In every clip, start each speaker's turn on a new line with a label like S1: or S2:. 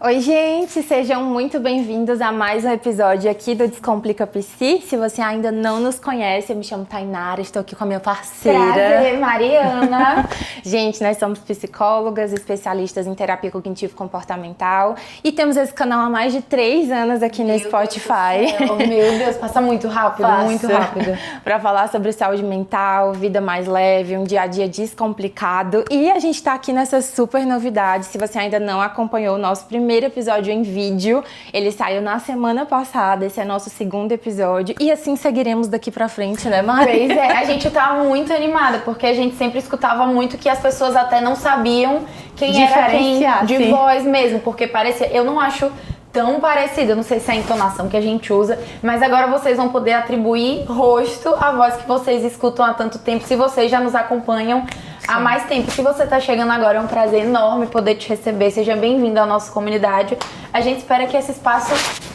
S1: Oi, gente! Sejam muito bem-vindos a mais um episódio aqui do Descomplica Psi. Se você ainda não nos conhece, eu me chamo Tainara, estou aqui com a minha parceira.
S2: Prazer, Mariana!
S1: Gente, nós somos psicólogas, especialistas em terapia cognitivo-comportamental e temos esse canal há mais de 3 anos aqui no Spotify.
S2: Meu Deus, passa muito rápido, muito rápido.
S1: Para falar sobre saúde mental, vida mais leve, um dia a dia descomplicado. E a gente tá aqui nessa super novidade. Se você ainda não acompanhou o nosso primeiro episódio em vídeo, ele saiu na semana passada, esse é nosso segundo episódio e assim seguiremos daqui pra frente, né, Mari?
S2: Pois é, a gente tá muito animada, porque a gente sempre escutava muito que as pessoas até não sabiam quem era quem de voz mesmo, porque parecia, eu não acho tão parecido, eu não sei se é a entonação que a gente usa, mas agora vocês vão poder atribuir rosto à voz que vocês escutam há tanto tempo, se vocês já nos acompanham há mais tempo. Se você tá chegando agora, é um prazer enorme poder te receber, seja bem-vindo à nossa comunidade. A gente espera que esse espaço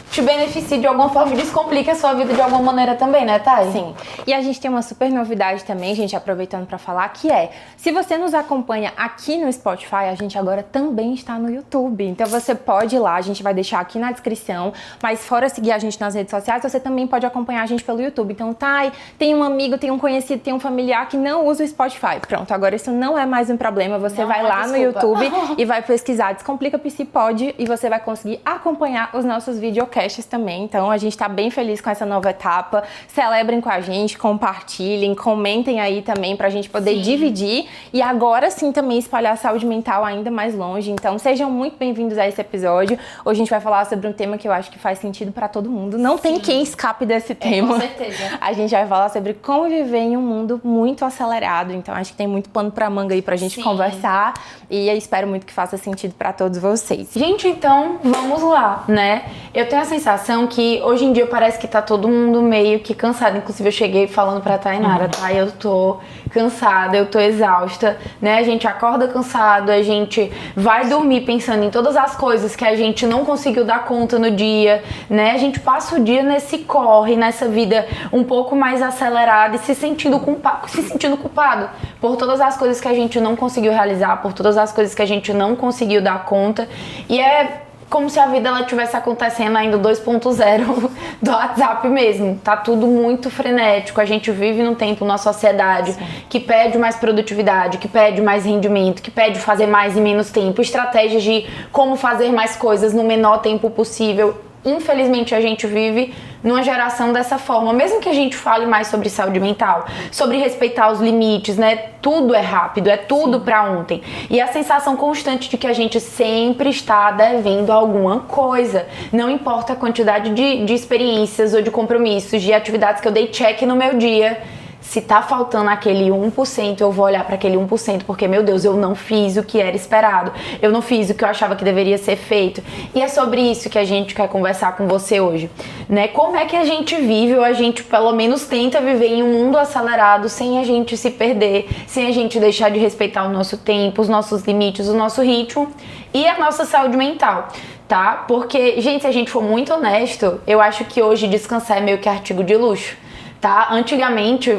S2: te beneficie de alguma forma e descomplique a sua vida de alguma maneira também, né, Thay?
S1: Sim. E a gente tem uma super novidade também, gente, aproveitando pra falar, que é, se você nos acompanha aqui no Spotify, a gente agora também está no YouTube. Então você pode ir lá, a gente vai deixar aqui na descrição, mas fora seguir a gente nas redes sociais, você também pode acompanhar a gente pelo YouTube. Então, Thay, tem um amigo, tem um conhecido, tem um familiar que não usa o Spotify. Pronto, agora isso não é mais um problema, você vai lá no YouTube e vai pesquisar Descomplica Psi Pod e você vai conseguir acompanhar os nossos videocasts também. Então a gente tá bem feliz com essa nova etapa. Celebrem com a gente, compartilhem, comentem aí também pra gente poder dividir e agora sim também espalhar a saúde mental ainda mais longe. Então sejam muito bem-vindos a esse episódio. Hoje a gente vai falar sobre um tema que eu acho que faz sentido pra todo mundo. Não tem quem escape desse tema.
S2: Com certeza.
S1: A gente vai falar sobre como viver em um mundo muito acelerado. Então acho que tem muito pano pra manga aí pra gente conversar e eu espero muito que faça sentido pra todos vocês.
S2: Gente, então vamos lá, né? Eu tenho a sensação que hoje em dia parece que tá todo mundo meio que cansado. Inclusive eu cheguei falando pra Tainara, tá? Eu tô cansada, eu tô exausta, né? A gente acorda cansado, a gente vai dormir pensando em todas as coisas que a gente não conseguiu dar conta no dia, né? A gente passa o dia nesse corre, nessa vida um pouco mais acelerada e se sentindo culpado por todas as coisas que a gente não conseguiu realizar, por todas as coisas que a gente não conseguiu dar conta. E é como se a vida ela tivesse acontecendo ainda 2.0 do WhatsApp mesmo. Tá tudo muito frenético. A gente vive num tempo, numa sociedade que pede mais produtividade, que pede mais rendimento, que pede fazer mais em menos tempo, estratégias de como fazer mais coisas no menor tempo possível. Infelizmente a gente vive numa geração dessa forma, mesmo que a gente fale mais sobre saúde mental, sobre respeitar os limites, né? Tudo é rápido, é tudo pra ontem. E a sensação constante de que a gente sempre está devendo alguma coisa. Não importa a quantidade de experiências ou de compromissos, de atividades que eu dei check no meu dia. Se tá faltando aquele 1%, eu vou olhar para aquele 1%, porque, meu Deus, eu não fiz o que era esperado. Eu não fiz o que eu achava que deveria ser feito. E é sobre isso que a gente quer conversar com você hoje, né? Como é que a gente vive, ou a gente pelo menos tenta viver em um mundo acelerado, sem a gente se perder, sem a gente deixar de respeitar o nosso tempo, os nossos limites, o nosso ritmo e a nossa saúde mental, tá? Porque, gente, se a gente for muito honesto, eu acho que hoje descansar é meio que artigo de luxo. Tá? Antigamente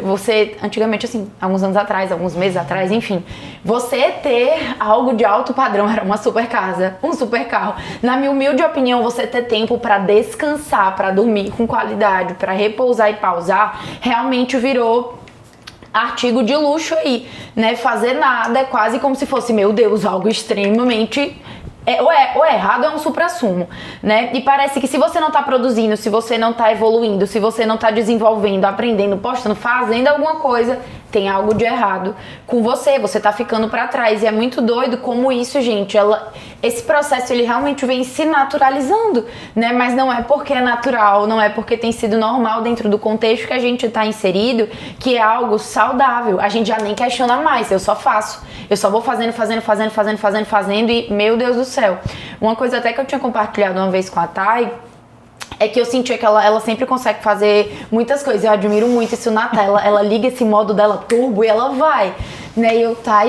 S2: assim, alguns anos atrás, alguns meses atrás, enfim, você ter algo de alto padrão era uma super casa, um super carro. Na minha humilde opinião, você ter tempo pra descansar, pra dormir com qualidade, pra repousar e pausar, realmente virou artigo de luxo aí, né? Fazer nada é quase como se fosse, meu Deus, algo extremamente... Ou é errado, é um suprassumo, né? E parece que se você não tá produzindo, se você não tá evoluindo, se você não tá desenvolvendo, aprendendo, postando, fazendo alguma coisa, tem algo de errado com você tá ficando pra trás. E é muito doido como isso, gente, esse processo ele realmente vem se naturalizando, né? Mas não é porque é natural, não é porque tem sido normal dentro do contexto que a gente tá inserido, que é algo saudável. A gente já nem questiona mais, eu só faço. Eu só vou fazendo e, meu Deus do céu. Uma coisa até que eu tinha compartilhado uma vez com a Thay, é que eu sentia que ela sempre consegue fazer muitas coisas. Eu admiro muito isso na tela. Ela liga esse modo dela turbo e ela vai. Né? E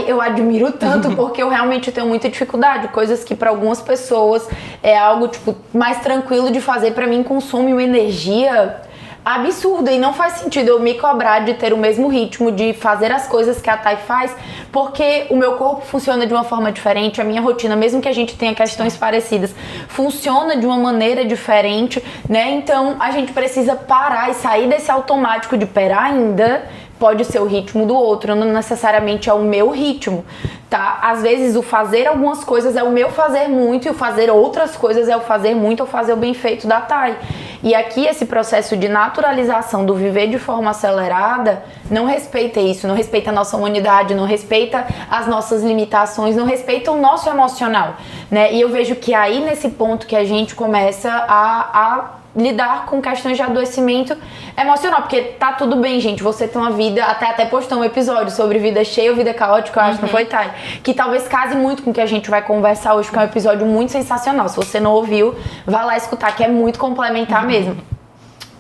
S2: eu admiro tanto porque eu realmente tenho muita dificuldade. Coisas que para algumas pessoas é algo tipo mais tranquilo de fazer, para mim consome uma energia absurda e não faz sentido eu me cobrar de ter o mesmo ritmo, de fazer as coisas que a Thay faz, porque o meu corpo funciona de uma forma diferente, a minha rotina, mesmo que a gente tenha questões parecidas, funciona de uma maneira diferente, né? Então a gente precisa parar e sair desse automático de pera ainda. Pode ser o ritmo do outro, não necessariamente é o meu ritmo, tá? Às vezes o fazer algumas coisas é o meu fazer muito e o fazer outras coisas é o fazer muito ou fazer o bem feito da Thay. E aqui esse processo de naturalização do viver de forma acelerada não respeita isso, não respeita a nossa humanidade, não respeita as nossas limitações, não respeita o nosso emocional, né? E eu vejo que aí nesse ponto que a gente começa a lidar com questões de adoecimento emocional, porque tá tudo bem, gente, você tem uma vida, até postou um episódio sobre vida cheia ou vida caótica, eu acho, não foi, Thay? Que talvez case muito com o que a gente vai conversar hoje, que é um episódio muito sensacional. Se você não ouviu, vá lá escutar, que é muito complementar mesmo.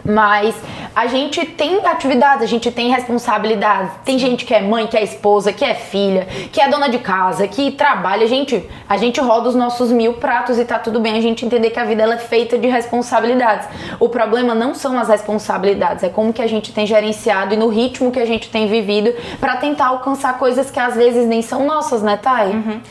S2: Mas a gente tem atividades, a gente tem responsabilidades. Tem gente que é mãe, que é esposa, que é filha, que é dona de casa, que trabalha. A gente roda os nossos 1000 pratos e tá tudo bem a gente entender que a vida ela é feita de responsabilidades. O problema não são as responsabilidades, é como que a gente tem gerenciado e no ritmo que a gente tem vivido pra tentar alcançar coisas que às vezes nem são nossas, né, Thay?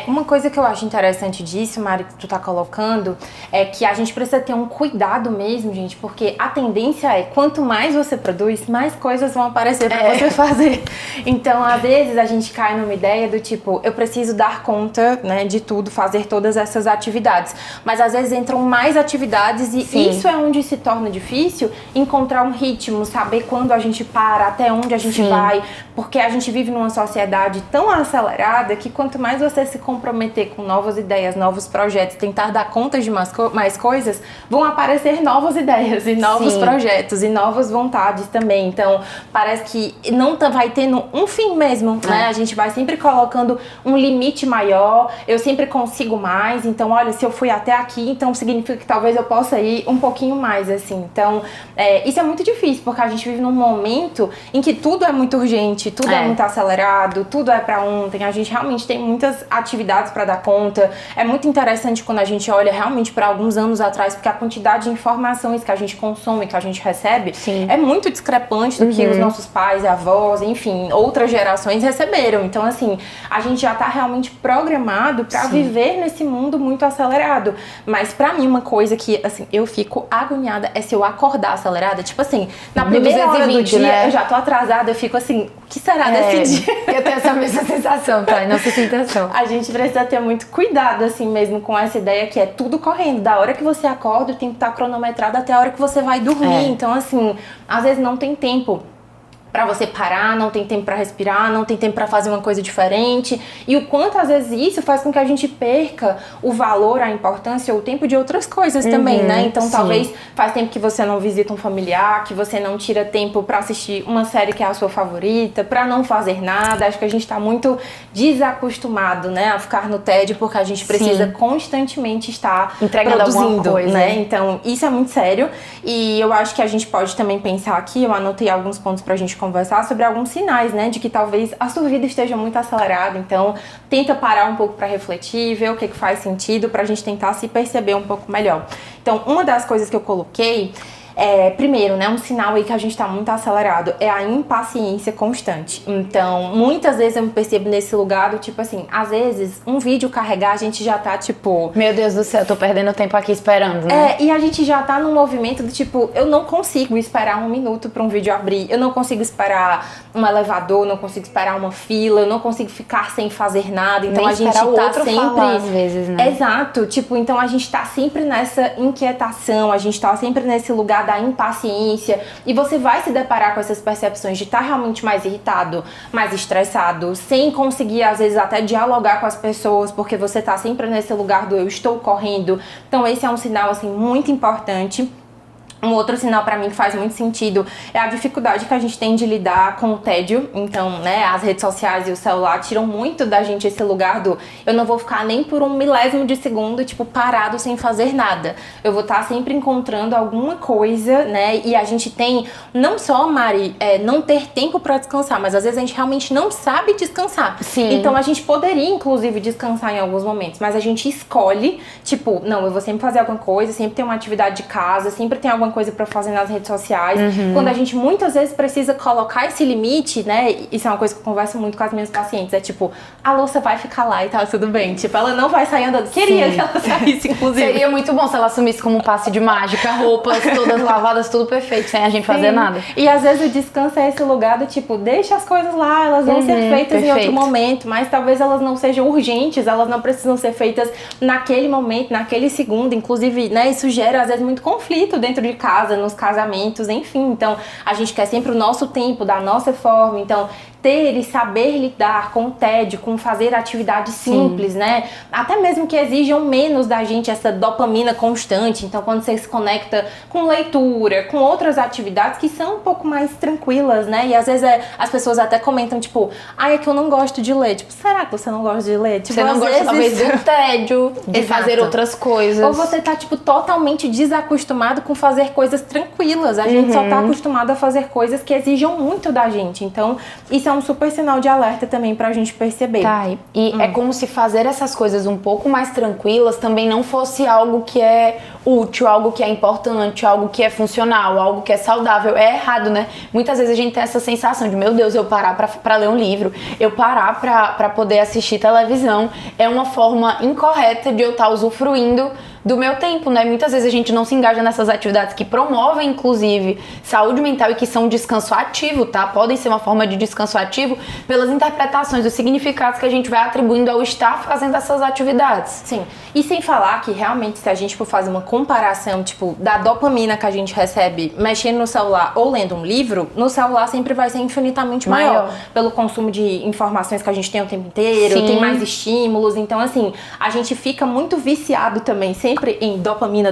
S1: Uma coisa que eu acho interessante disso, Mari, que tu tá colocando, é que a gente precisa ter um cuidado mesmo, gente, porque a tendência é, quanto mais você produz, mais coisas vão aparecer pra você fazer. Então, às vezes, a gente cai numa ideia do tipo, eu preciso dar conta, né, de tudo, fazer todas essas atividades. Mas, às vezes, entram mais atividades e isso é onde se torna difícil encontrar um ritmo, saber quando a gente para, até onde a gente vai, porque a gente vive numa sociedade tão acelerada que quanto mais você se comprometer com novas ideias, novos projetos, tentar dar conta de mais coisas, vão aparecer novas ideias e novos projetos e novas vontades também. Então, parece que não vai tendo um fim mesmo, né? A gente vai sempre colocando um limite maior, eu sempre consigo mais, então, olha, se eu fui até aqui, então significa que talvez eu possa ir um pouquinho mais, assim. Então, isso é muito difícil, porque a gente vive num momento em que tudo é muito urgente, tudo é muito acelerado, tudo é pra ontem, a gente realmente tem muitas atividades pra dar conta. É muito interessante quando a gente olha realmente pra alguns anos atrás, porque a quantidade de informações que a gente consome, que a gente recebe, é muito discrepante do que os nossos pais, avós, enfim, outras gerações receberam. Então, assim, a gente já tá realmente programado pra viver nesse mundo muito acelerado. Mas pra mim, uma coisa que, assim, eu fico agoniada é se eu acordar acelerada. Tipo assim, na primeira hora do dia, né? Eu já tô atrasada, eu fico assim, o que será desse dia?
S2: Eu tenho essa mesma sensação, tá? Não se sensação.
S1: A gente precisa ter muito cuidado, assim, mesmo com essa ideia que é tudo correndo. Da hora que você acorda, tem que estar cronometrado até a hora que você vai dormir. Então, assim, às vezes não tem tempo pra você parar, não tem tempo pra respirar, não tem tempo pra fazer uma coisa diferente. E o quanto às vezes isso faz com que a gente perca o valor, a importância ou o tempo de outras coisas também, né? Então talvez faz tempo que você não visita um familiar, que você não tira tempo pra assistir uma série que é a sua favorita, pra não fazer nada. Acho que a gente tá muito desacostumado, né, a ficar no tédio, porque a gente precisa constantemente estar
S2: entregando
S1: produzindo,
S2: coisa,
S1: né? Então isso é muito sério. E eu acho que a gente pode também pensar aqui, eu anotei alguns pontos pra gente conversar sobre alguns sinais, né, de que talvez a sua vida esteja muito acelerada. Então, tenta parar um pouco para refletir, ver o que faz sentido pra gente tentar se perceber um pouco melhor. Então, uma das coisas que eu coloquei primeiro, né, um sinal aí que a gente tá muito acelerado é a impaciência constante. Então, muitas vezes eu me percebo nesse lugar do tipo assim, às vezes um vídeo carregar a gente já tá tipo,
S2: meu Deus do céu, eu tô perdendo tempo aqui esperando, né?
S1: E a gente já tá num movimento do tipo, eu não consigo esperar 1 minuto pra um vídeo abrir, eu não consigo esperar um elevador, não consigo esperar uma fila, eu não consigo ficar sem fazer nada. Então,
S2: nem
S1: a gente
S2: tá
S1: sempre
S2: falar, às vezes, né?
S1: Exato, tipo, então a gente tá sempre nessa inquietação, a gente tá sempre nesse lugar da impaciência, e você vai se deparar com essas percepções de estar realmente mais irritado, mais estressado, sem conseguir às vezes até dialogar com as pessoas, porque você tá sempre nesse lugar do eu estou correndo. Então esse é um sinal assim muito importante. Um outro sinal pra mim que faz muito sentido é a dificuldade que a gente tem de lidar com o tédio. Então, né, as redes sociais e o celular tiram muito da gente esse lugar do eu não vou ficar nem por 1 milésimo de segundo, tipo, parado sem fazer nada. Eu vou estar sempre encontrando alguma coisa, né, e a gente tem, não só, Mari, não ter tempo pra descansar, mas às vezes a gente realmente não sabe descansar. Então a gente poderia, inclusive, descansar em alguns momentos, mas a gente escolhe, tipo, não, eu vou sempre fazer alguma coisa, sempre tem uma atividade de casa, sempre tem alguma coisa pra fazer nas redes sociais. Quando a gente muitas vezes precisa colocar esse limite, né? Isso é uma coisa que eu converso muito com as minhas pacientes. É tipo, a louça vai ficar lá e tá tudo bem. Tipo, ela não vai sair andando. Queria que ela saísse, inclusive.
S2: Seria muito bom se ela assumisse como um passe de mágica, roupas todas lavadas, tudo perfeito, sem a gente fazer nada.
S1: E às vezes o descanso é esse lugar do tipo, deixa as coisas lá, elas vão ser feitas em outro momento, mas talvez elas não sejam urgentes, elas não precisam ser feitas naquele momento, naquele segundo. Inclusive, né, isso gera às vezes muito conflito dentro de casa, nos casamentos, enfim. Então, a gente quer sempre o nosso tempo, da nossa forma. Então, ter e saber lidar com o tédio, com fazer atividades simples, né? Até mesmo que exijam menos da gente essa dopamina constante. Então, quando você se conecta com leitura, com outras atividades que são um pouco mais tranquilas, né? E às vezes as pessoas até comentam, tipo, é que eu não gosto de ler. Tipo, será que você não gosta de ler? Tipo,
S2: você não gosta, talvez, do tédio, de fazer outras coisas.
S1: Ou você tá, tipo, totalmente desacostumado com fazer coisas tranquilas. A gente só tá acostumado a fazer coisas que exijam muito da gente. Então, isso é um super sinal de alerta também pra gente perceber.
S2: Tá, e é como se fazer essas coisas um pouco mais tranquilas também não fosse algo que é útil, algo que é importante, algo que é funcional, algo que é saudável. É errado, né? Muitas vezes a gente tem essa sensação de, meu Deus, eu parar pra ler um livro, eu parar pra poder assistir televisão, é uma forma incorreta de eu estar usufruindo do meu tempo, né? Muitas vezes a gente não se engaja nessas atividades que promovem, inclusive, saúde mental e que são descanso ativo, tá? Podem ser uma forma de descanso ativo pelas interpretações, os significados que a gente vai atribuindo ao estar fazendo essas atividades.
S1: Sim. E sem falar que realmente, se a gente for fazer uma comparação, tipo, da dopamina que a gente recebe mexendo no celular ou lendo um livro, no celular sempre vai ser infinitamente maior. Pelo consumo de informações que a gente tem o tempo inteiro, tem mais estímulos. Então, assim, a gente fica muito viciado também, sempre em dopamina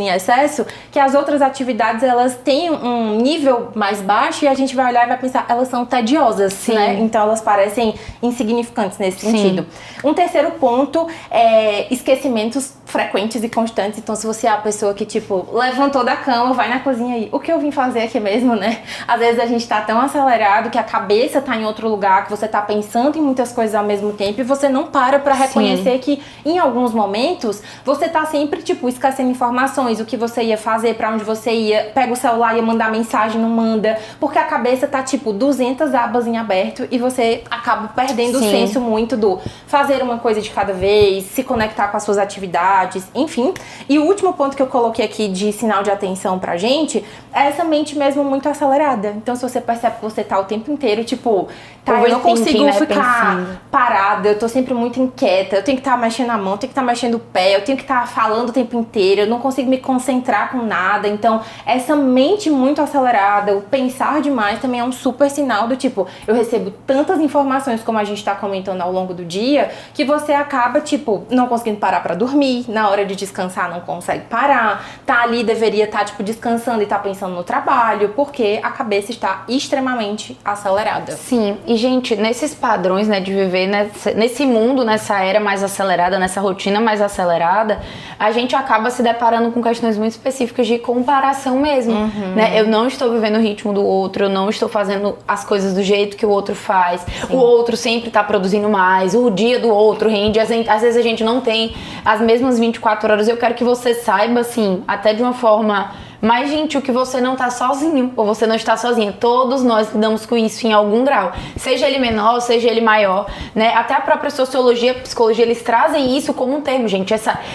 S1: em excesso, que as outras atividades, elas têm um nível mais baixo e a gente vai olhar e vai pensar, elas são tediosas, né? Então elas parecem insignificantes nesse sentido. Um terceiro ponto é esquecimentos frequentes e constantes. Então, se você é a pessoa que, tipo, levantou da cama, vai na cozinha aí, o que eu vim fazer aqui mesmo, né? Às vezes a gente tá tão acelerado que a cabeça tá em outro lugar, que você tá pensando em muitas coisas ao mesmo tempo e você não para pra reconhecer que em alguns momentos você tá sempre, tipo, esquecendo informações, o que você ia fazer, pra onde você ia, pega o celular e ia mandar mensagem, não manda, porque a cabeça tá, tipo, 200 abas em aberto e você acaba perdendo o senso muito do fazer uma coisa de cada vez, se conectar com as suas atividades, enfim. E o último ponto que eu coloquei aqui de sinal de atenção pra gente é essa mente mesmo muito acelerada. Então, se você percebe que você tá o tempo inteiro, tipo, eu não consigo ficar parada, eu tô sempre muito inquieta, eu tenho que estar mexendo a mão, eu tenho que estar mexendo o pé, eu tenho que estar falando o tempo inteiro, eu não consigo me concentrar com nada. Então, essa mente muito acelerada, o pensar demais também é um super sinal do tipo, eu recebo tantas informações como a gente tá comentando ao longo do dia, que você acaba, tipo, não conseguindo parar pra dormir, na hora de descansar não consegue parar, tá ali, deveria estar, tipo, descansando e tá pensando no trabalho, porque a cabeça está extremamente acelerada.
S2: Sim, e gente, nesses padrões, né, de viver nesse mundo, nessa era mais acelerada, nessa rotina mais acelerada, a gente acaba se deparando com questões muito específicas de comparação mesmo, né? Eu não estou vivendo o ritmo do outro, eu não estou fazendo as coisas do jeito que o outro faz, o outro sempre tá produzindo mais, o dia do outro rende, às vezes a gente não tem as mesmas 24 horas. Eu quero que você saiba, assim, até de uma forma mais gentil, que você não tá sozinho, ou você não está sozinha. Todos nós lidamos com isso em algum grau, seja ele menor, seja ele maior, né? Até a própria sociologia, psicologia, eles trazem isso como um termo, gente.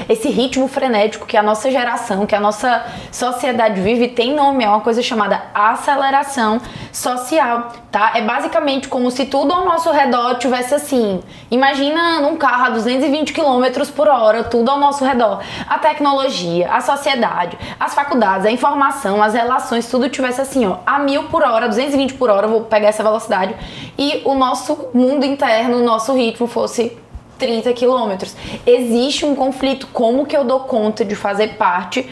S2: Esse ritmo frenético que a nossa geração, que a nossa sociedade vive, tem nome, é uma coisa chamada aceleração social, tá? É basicamente como se tudo ao nosso redor tivesse assim. Imagina num carro a 220 km por hora, tudo ao nosso redor. A tecnologia, a sociedade, as faculdades, a informação, as relações, tudo tivesse assim, ó, a 1000 por hora, 220 por hora, vou pegar essa velocidade, e o nosso mundo interno, o nosso ritmo fosse 30 quilômetros. Existe um conflito. Como que eu dou conta de fazer parte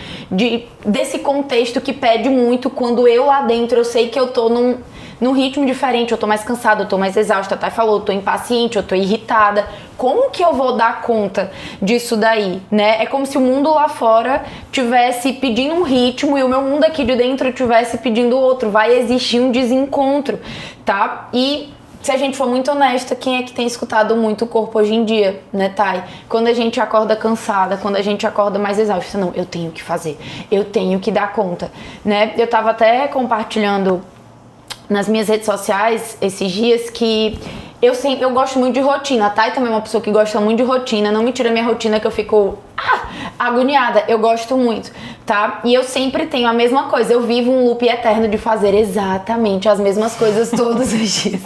S2: desse contexto que pede muito, quando eu lá dentro, eu sei que eu tô num ritmo diferente, eu tô mais cansada, eu tô mais exausta, a Thay falou, eu tô impaciente, eu tô irritada. Como que eu vou dar conta disso daí, né? É como se o mundo lá fora tivesse pedindo um ritmo e o meu mundo aqui de dentro tivesse pedindo outro. Vai existir um desencontro, tá? E se a gente for muito honesta, quem é que tem escutado muito o corpo hoje em dia, né, Thay? Quando a gente acorda cansada, quando a gente acorda mais exausta, não, eu tenho que fazer, eu tenho que dar conta, né? Eu tava até compartilhando nas minhas redes sociais esses dias que eu gosto muito de rotina. A Thay também é uma pessoa que gosta muito de rotina. Não me tira minha rotina que eu fico agoniada. Eu gosto muito, tá? E eu sempre tenho a mesma coisa. Eu vivo um loop eterno de fazer exatamente as mesmas coisas todos os dias.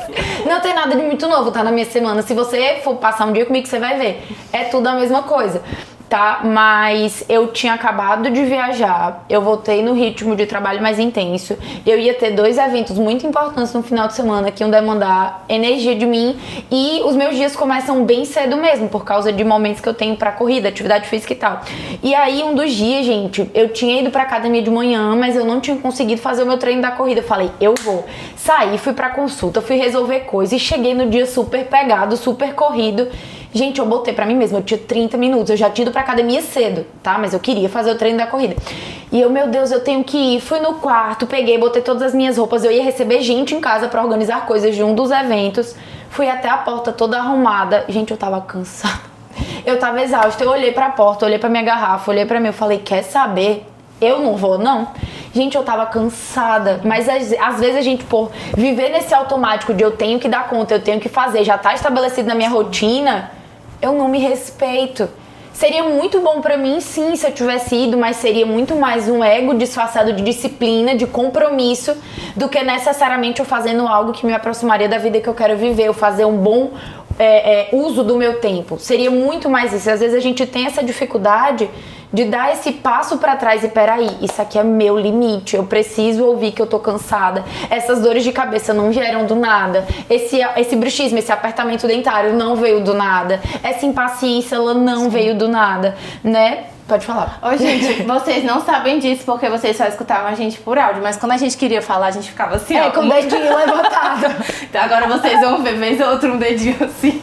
S2: Não tem nada de muito novo, tá? Na minha semana. Se você for passar um dia comigo, você vai ver. É tudo a mesma coisa. Tá? Mas eu tinha acabado de viajar, eu voltei no ritmo de trabalho mais intenso, eu ia ter 2 eventos muito importantes no final de semana que iam demandar energia de mim e os meus dias começam bem cedo mesmo, por causa de momentos que eu tenho pra corrida, atividade física e tal. E aí um dos dias, gente, eu tinha ido pra academia de manhã, mas eu não tinha conseguido fazer o meu treino da corrida. Eu falei, eu vou. Saí, fui pra consulta, fui resolver coisas e cheguei no dia super pegado, super corrido. Gente, eu botei pra mim mesma, eu tinha 30 minutos, eu já tinha ido pra academia cedo, tá? Mas eu queria fazer o treino da corrida. E eu, meu Deus, eu tenho que ir. Fui no quarto, peguei, botei todas as minhas roupas. Eu ia receber gente em casa pra organizar coisas de um dos eventos. Fui até a porta toda arrumada. Gente, eu tava cansada. Eu tava exausta. Eu olhei pra porta, olhei pra minha garrafa, olhei pra mim. Eu falei, quer saber? Eu não vou, não. Gente, eu tava cansada. Mas às vezes a gente, por viver nesse automático de eu tenho que dar conta, eu tenho que fazer, já tá estabelecido na minha rotina, eu não me respeito. Seria muito bom pra mim, sim, se eu tivesse ido, mas seria muito mais um ego disfarçado de disciplina, de compromisso, do que necessariamente eu fazendo algo que me aproximaria da vida que eu quero viver, eu fazer um bom uso do meu tempo. Seria muito mais isso. Às vezes a gente tem essa dificuldade de dar esse passo pra trás e peraí, isso aqui é meu limite, eu preciso ouvir que eu tô cansada, essas dores de cabeça não vieram do nada, esse bruxismo, esse apertamento dentário não veio do nada, essa impaciência ela não veio do nada, né? Pode falar.
S1: Ô, gente, vocês não sabem disso porque vocês só escutavam a gente por áudio, mas quando a gente queria falar, a gente ficava assim, ó,
S2: com o dedinho levantado.
S1: Então agora vocês vão ver vez ou outra um dedinho assim,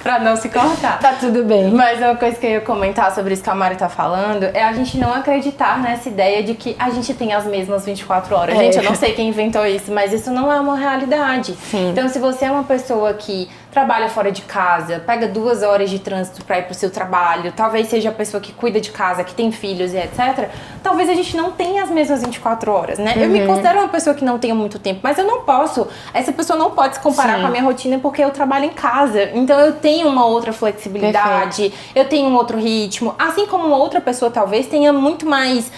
S1: pra não se cortar.
S2: Tá tudo bem.
S1: Mas uma coisa que eu ia comentar sobre isso que a Mari tá falando é a gente não acreditar nessa ideia de que a gente tem as mesmas 24 horas. Gente, eu não sei quem inventou isso, mas isso não é uma realidade.
S2: Sim.
S1: Então, se você é uma pessoa que trabalha fora de casa, pega 2 horas de trânsito pra ir pro seu trabalho, talvez seja a pessoa que cuida de casa, que tem filhos e etc, talvez a gente não tenha as mesmas 24 horas, né? Eu me considero uma pessoa que não tenho muito tempo, mas eu não posso, essa pessoa não pode se comparar
S2: Sim.
S1: com a minha rotina porque eu trabalho em casa, então eu tenho uma outra flexibilidade, eu tenho um outro ritmo, assim como uma outra pessoa talvez tenha muito mais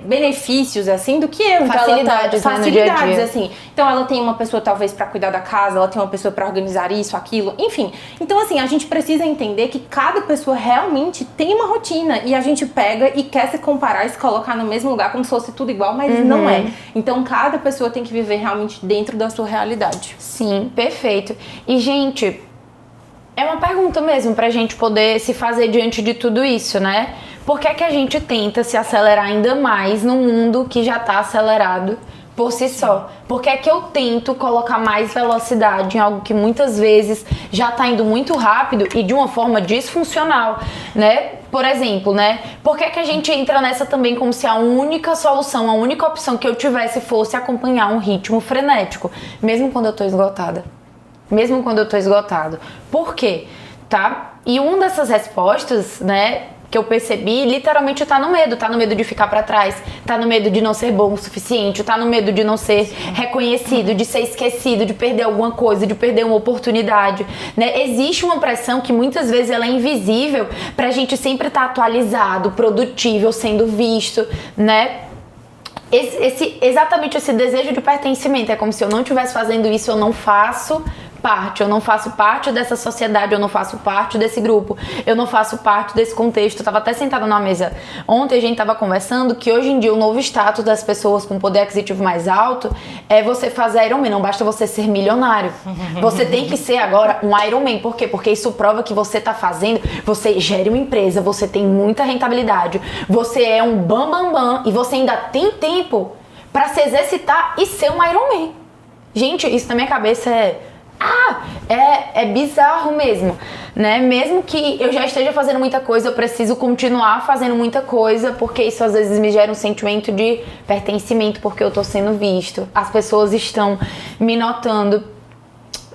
S1: benefícios, assim, do que eu.
S2: Facilidades,
S1: então,
S2: né, no dia a dia.
S1: assim. Então ela tem uma pessoa talvez pra cuidar da casa, ela tem uma pessoa pra organizar isso, aquilo, enfim. Então assim, a gente precisa entender que cada pessoa realmente tem uma rotina e a gente pega e quer se comparar e se colocar no mesmo lugar como se fosse tudo igual, mas não é. Então cada pessoa tem que viver realmente dentro da sua realidade.
S2: Sim, perfeito. E gente, é uma pergunta mesmo pra gente poder se fazer diante de tudo isso, né? Por que é que a gente tenta se acelerar ainda mais num mundo que já tá acelerado por si só? Por que é que eu tento colocar mais velocidade em algo que muitas vezes já tá indo muito rápido e de uma forma disfuncional, né? Por exemplo, né? Por que é que a gente entra nessa também como se a única solução, a única opção que eu tivesse fosse acompanhar um ritmo frenético, mesmo quando eu tô esgotada? Mesmo quando eu tô esgotado. Por quê? Tá? E uma dessas respostas, né, que eu percebi, literalmente tá no medo de ficar pra trás, tá no medo de não ser bom o suficiente, tá no medo de não ser reconhecido, de ser esquecido, de perder alguma coisa, de perder uma oportunidade, né? Existe uma pressão que muitas vezes ela é invisível pra gente sempre estar atualizado, produtível, sendo visto, né? Exatamente esse desejo de pertencimento, é como se eu não estivesse fazendo isso, eu não faço parte dessa sociedade, eu não faço parte desse grupo, eu não faço parte desse contexto. Eu tava até sentada numa mesa ontem, a gente tava conversando que hoje em dia o novo status das pessoas com poder aquisitivo mais alto é você fazer Ironman, não basta você ser milionário, você tem que ser agora um Ironman. Por quê? Porque isso prova que você tá fazendo, você gera uma empresa, você tem muita rentabilidade, você é um bam e você ainda tem tempo pra se exercitar e ser um Ironman. Gente, isso na minha cabeça é bizarro mesmo, né? Mesmo que eu já esteja fazendo muita coisa, eu preciso continuar fazendo muita coisa, porque isso às vezes me gera um sentimento de pertencimento, porque eu tô sendo visto, as pessoas estão me notando.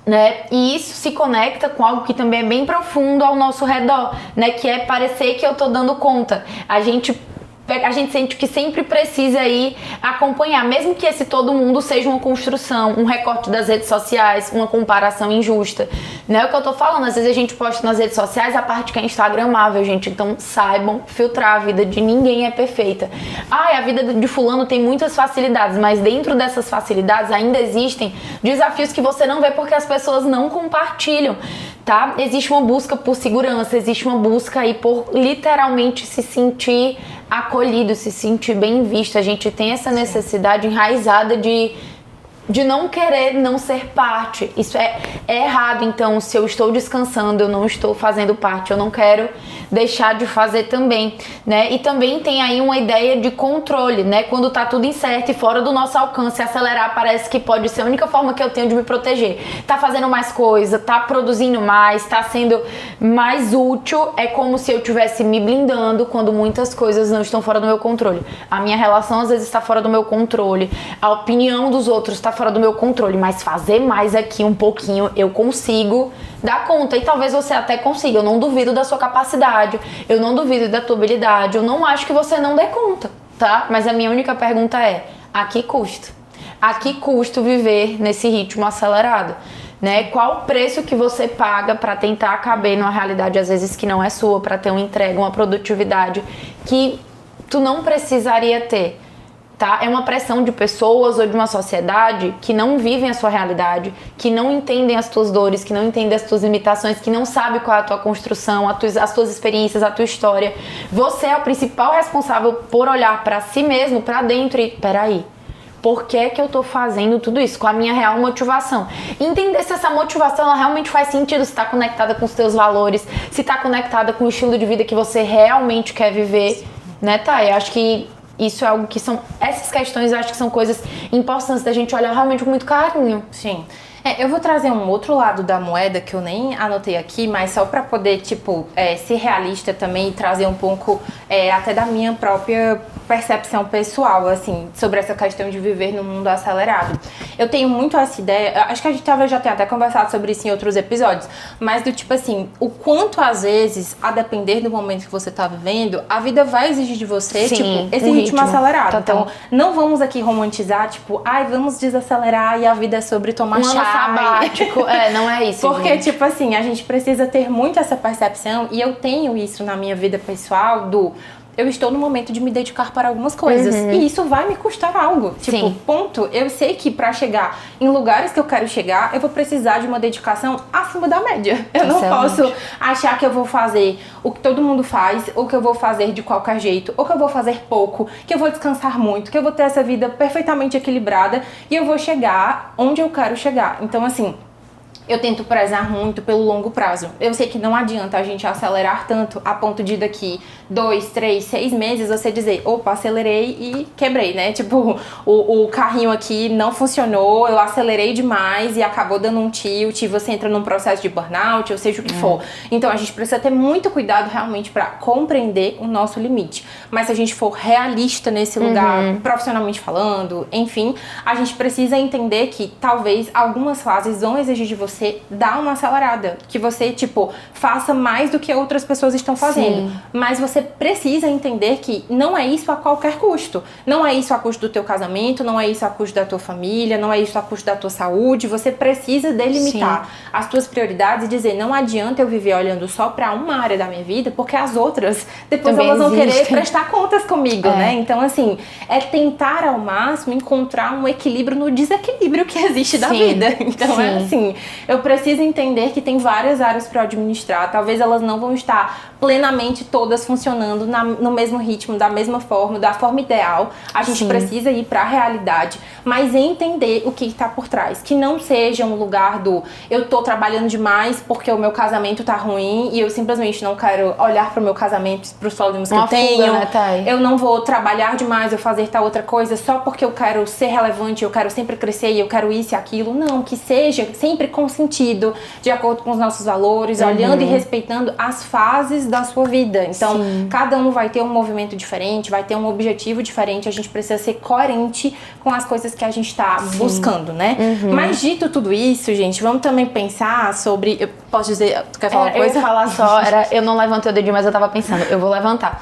S2: né? E isso se conecta com algo que também é bem profundo ao nosso redor, né? Que é parecer que eu tô dando conta. A gente sente que sempre precisa ir acompanhar, mesmo que esse todo mundo seja uma construção, um recorte das redes sociais, uma comparação injusta. Não é o que eu tô falando, às vezes a gente posta nas redes sociais a parte que é instagramável, gente, então saibam filtrar, a vida de ninguém é perfeita. A vida de fulano tem muitas facilidades, mas dentro dessas facilidades ainda existem desafios que você não vê porque as pessoas não compartilham, tá? Existe uma busca por segurança, existe uma busca aí por literalmente se sentir acolhido, se sentir bem visto. A gente tem essa necessidade enraizada de não querer não ser parte. Isso é errado. Então, se eu estou descansando, eu não estou fazendo parte, eu não quero deixar de fazer também, né? E também tem aí uma ideia de controle, né? Quando tá tudo incerto e fora do nosso alcance, acelerar parece que pode ser a única forma que eu tenho de me proteger. Tá fazendo mais coisa, tá produzindo mais, tá sendo mais útil, é como se eu estivesse me blindando quando muitas coisas não estão fora do meu controle. A minha relação às vezes está fora do meu controle, a opinião dos outros está fora do meu controle, mas fazer mais aqui um pouquinho eu consigo dar conta, e talvez você até consiga. Eu não duvido da sua capacidade, eu não duvido da tua habilidade, eu não acho que você não dê conta, tá? Mas a minha única pergunta é, a que custo? A que custo viver nesse ritmo acelerado? Né? Qual o preço que você paga para tentar caber numa realidade às vezes que não é sua, para ter uma entrega, uma produtividade que tu não precisaria ter? Tá? É uma pressão de pessoas ou de uma sociedade que não vivem a sua realidade, que não entendem as tuas dores, que não entendem as tuas limitações, que não sabe qual é a tua construção, as tuas experiências, a tua história. Você é o principal responsável por olhar para si mesmo, para dentro e, peraí, por que que eu tô fazendo tudo isso? Com a minha real motivação. Entender se essa motivação ela realmente faz sentido, se tá conectada com os teus valores, se tá conectada com o estilo de vida que você realmente quer viver, né, Thay? Eu acho que isso é algo que são... Essas questões eu acho que são coisas importantes da gente olhar realmente com muito carinho.
S1: Sim. Eu vou trazer um outro lado da moeda que eu nem anotei aqui, mas só pra poder, ser realista também e trazer um pouco até da minha própria percepção pessoal, assim, sobre essa questão de viver num mundo acelerado. Eu tenho muito essa ideia, acho que a gente talvez já tenha até conversado sobre isso em outros episódios, mas do tipo assim, o quanto às vezes, a depender do momento que você tá vivendo, a vida vai exigir de você,
S2: Sim,
S1: esse ritmo acelerado.
S2: Total.
S1: Então, não vamos aqui romantizar, vamos desacelerar e a vida é sobre tomar chá.
S2: Sabático. Não é isso,
S1: porque,
S2: gente.
S1: a gente precisa ter muito essa percepção, e eu tenho isso na minha vida pessoal, eu estou no momento de me dedicar para algumas coisas. E isso vai me custar algo.
S2: Sim.
S1: Ponto. Eu sei que para chegar em lugares que eu quero chegar, eu vou precisar de uma dedicação acima da média. Eu não posso achar que eu vou fazer o que todo mundo faz, ou que eu vou fazer de qualquer jeito, ou que eu vou fazer pouco, que eu vou descansar muito, que eu vou ter essa vida perfeitamente equilibrada e eu vou chegar onde eu quero chegar. Então, assim, eu tento prezar muito pelo longo prazo. Eu sei que não adianta a gente acelerar tanto a ponto de daqui 2, 3, 6 meses você dizer, opa, acelerei e quebrei, né? O carrinho aqui não funcionou, eu acelerei demais e acabou dando um tilt, e você entra num processo de burnout, ou seja o que for. Então a gente precisa ter muito cuidado realmente para compreender o nosso limite. Mas se a gente for realista nesse lugar, profissionalmente falando, enfim, a gente precisa entender que talvez algumas fases vão exigir de você dar uma acelerada, que você, faça mais do que outras pessoas estão fazendo.
S2: Sim.
S1: Mas você precisa entender que não é isso a qualquer custo. Não é isso a custo do teu casamento, não é isso a custo da tua família, não é isso a custo da tua saúde. Você precisa delimitar as tuas prioridades e dizer, não adianta eu viver olhando só pra uma área da minha vida, porque as outras, depois
S2: também
S1: elas vão
S2: existem.
S1: querer prestar contas comigo, né? Então, assim, é tentar ao máximo encontrar um equilíbrio no desequilíbrio que existe da vida. Então, é assim, eu preciso entender que tem várias áreas para administrar. Talvez elas não vão estar plenamente todas funcionando no mesmo ritmo, da mesma forma, da forma ideal. A gente precisa ir para a realidade, mas entender o que está por trás. Que não seja um lugar eu tô trabalhando demais porque o meu casamento tá ruim e eu simplesmente não quero olhar para o meu casamento, para os problemas que eu tenho.
S2: Thay?
S1: Eu não vou trabalhar demais, eu fazer tal outra coisa só porque eu quero ser relevante, eu quero sempre crescer e eu quero isso e aquilo. Não, que seja sempre com sentido, de acordo com os nossos valores, olhando e respeitando as fases da sua vida. Então, cada um vai ter um movimento diferente, vai ter um objetivo diferente, a gente precisa ser coerente com as coisas que a gente tá buscando, né? Mas dito tudo isso, gente, vamos também pensar sobre... Eu posso dizer... Tu quer falar uma coisa?
S2: Eu ia falar só, eu não levantei o dedinho, mas eu tava pensando, eu vou levantar.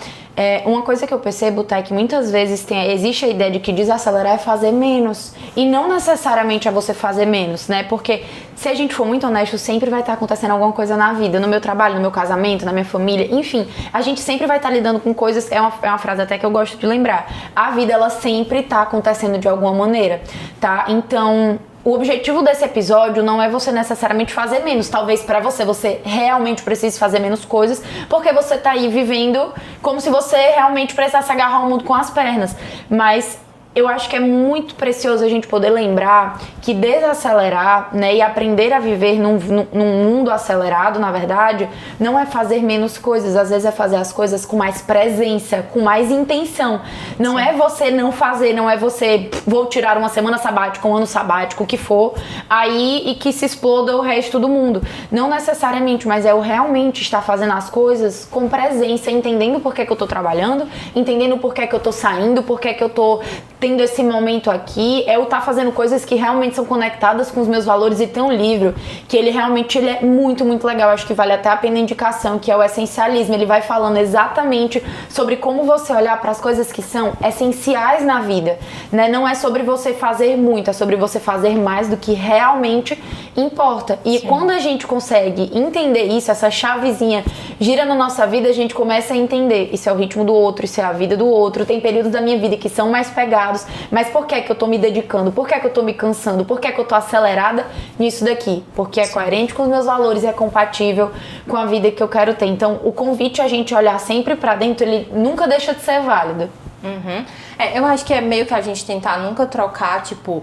S2: Uma coisa que eu percebo, tá, é que muitas vezes existe a ideia de que desacelerar é fazer menos. E não necessariamente é você fazer menos, né? Porque se a gente for muito honesto, sempre vai estar acontecendo alguma coisa na vida. No meu trabalho, no meu casamento, na minha família, enfim. A gente sempre vai estar lidando com coisas, é uma frase até que eu gosto de lembrar. A vida, ela sempre tá acontecendo de alguma maneira, tá? Então... O objetivo desse episódio não é você necessariamente fazer menos. Talvez pra você realmente precise fazer menos coisas, porque você tá aí vivendo como se você realmente precisasse agarrar o mundo com as pernas. Mas eu acho que é muito precioso a gente poder lembrar que desacelerar, né, e aprender a viver num mundo acelerado, na verdade, não é fazer menos coisas, às vezes é fazer as coisas com mais presença, com mais intenção. Não é você não fazer, não é você vou tirar uma semana sabática, um ano sabático, o que for, aí e que se exploda o resto do mundo. Não necessariamente, mas é o realmente estar fazendo as coisas com presença, entendendo por que eu tô trabalhando, entendendo por que eu tô saindo, por que eu tô tendo esse momento aqui, eu estar fazendo coisas que realmente são conectadas com os meus valores. E tem um livro que ele é muito, muito legal, acho que vale até a pena a indicação, que é o Essencialismo. Ele vai falando exatamente sobre como você olhar para as coisas que são essenciais na vida, né? Não é sobre você fazer muito, é sobre você fazer mais do que realmente importa. E quando a gente consegue entender isso, essa chavezinha gira na nossa vida, a gente começa a entender, isso é o ritmo do outro, isso é a vida do outro. Tem períodos da minha vida que são mais pegados, mas por que eu tô me dedicando? Por que eu tô me cansando? Por que eu tô acelerada nisso daqui? Porque é coerente com os meus valores e é compatível com a vida que eu quero ter. Então, o convite a gente olhar sempre pra dentro, ele nunca deixa de ser válido.
S1: Eu acho que é meio que a gente tentar nunca trocar, tipo,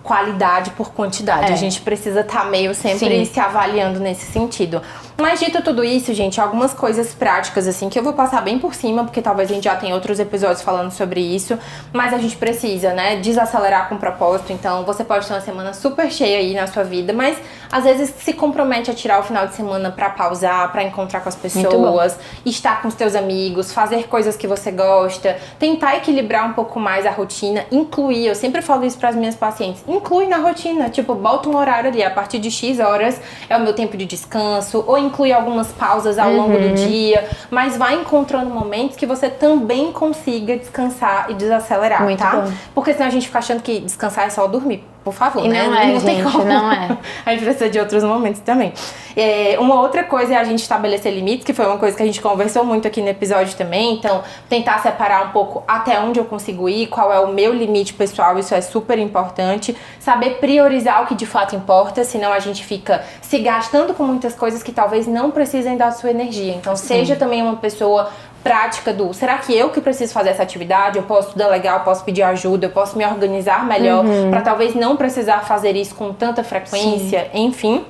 S1: qualidade por quantidade. A gente precisa estar meio sempre se avaliando nesse sentido. Mas dito tudo isso, gente, algumas coisas práticas, assim, que eu vou passar bem por cima, porque talvez a gente já tenha outros episódios falando sobre isso, mas a gente precisa, né, desacelerar com propósito. Então, você pode ter uma semana super cheia aí na sua vida, mas às vezes se compromete a tirar o final de semana pra pausar, pra encontrar com as pessoas, estar com os teus amigos, fazer coisas que você gosta, tentar equilibrar um pouco mais a rotina, incluir, eu sempre falo isso pras minhas pacientes, inclui na rotina, tipo, bota um horário ali, a partir de X horas é o meu tempo de descanso, ou inclui algumas pausas ao longo do dia, mas vai encontrando momentos que você também consiga descansar e desacelerar,
S2: Muito
S1: tá?
S2: bom.
S1: Porque senão a gente fica achando que descansar é só dormir. Por favor,
S2: E
S1: né?
S2: não é,
S1: tem
S2: gente,
S1: como.
S2: não é.
S1: A gente precisa de outros momentos também. Uma outra coisa é a gente estabelecer limites, que foi uma coisa que a gente conversou muito aqui no episódio também. Então, tentar separar um pouco até onde eu consigo ir, qual é o meu limite pessoal, isso é super importante. Saber priorizar o que de fato importa, senão a gente fica se gastando com muitas coisas que talvez não precisem da sua energia. Então, seja também uma pessoa prática do, será que eu que preciso fazer essa atividade? Eu posso delegar, eu posso pedir ajuda, eu posso me organizar melhor pra talvez não precisar fazer isso com tanta frequência, enfim.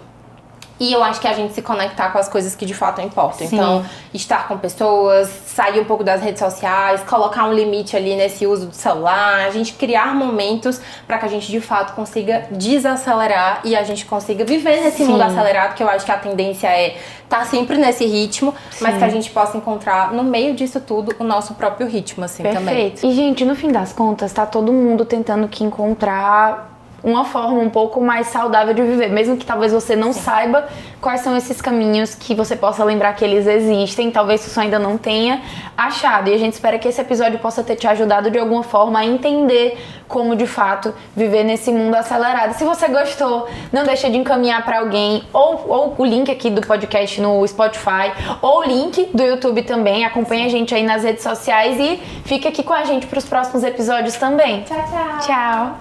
S1: E eu acho que a gente se conectar com as coisas que de fato importam.
S2: Sim.
S1: Então, estar com pessoas, sair um pouco das redes sociais, colocar um limite ali nesse uso do celular, a gente criar momentos para que a gente de fato consiga desacelerar e a gente consiga viver nesse mundo acelerado, que eu acho que a tendência é estar sempre nesse ritmo, mas que a gente possa encontrar no meio disso tudo o nosso próprio ritmo, assim, também.
S2: Perfeito. E, gente, no fim das contas, tá todo mundo tentando que encontrar uma forma um pouco mais saudável de viver, mesmo que talvez você não saiba quais são esses caminhos, que você possa lembrar que eles existem, talvez você ainda não tenha achado. E a gente espera que esse episódio possa ter te ajudado de alguma forma a entender como de fato viver nesse mundo acelerado. Se você gostou, não deixa de encaminhar para alguém, ou o link aqui do podcast no Spotify, ou o link do YouTube também. Acompanha a gente aí nas redes sociais e fica aqui com a gente para os próximos episódios também.
S1: Tchau, tchau.
S2: Tchau.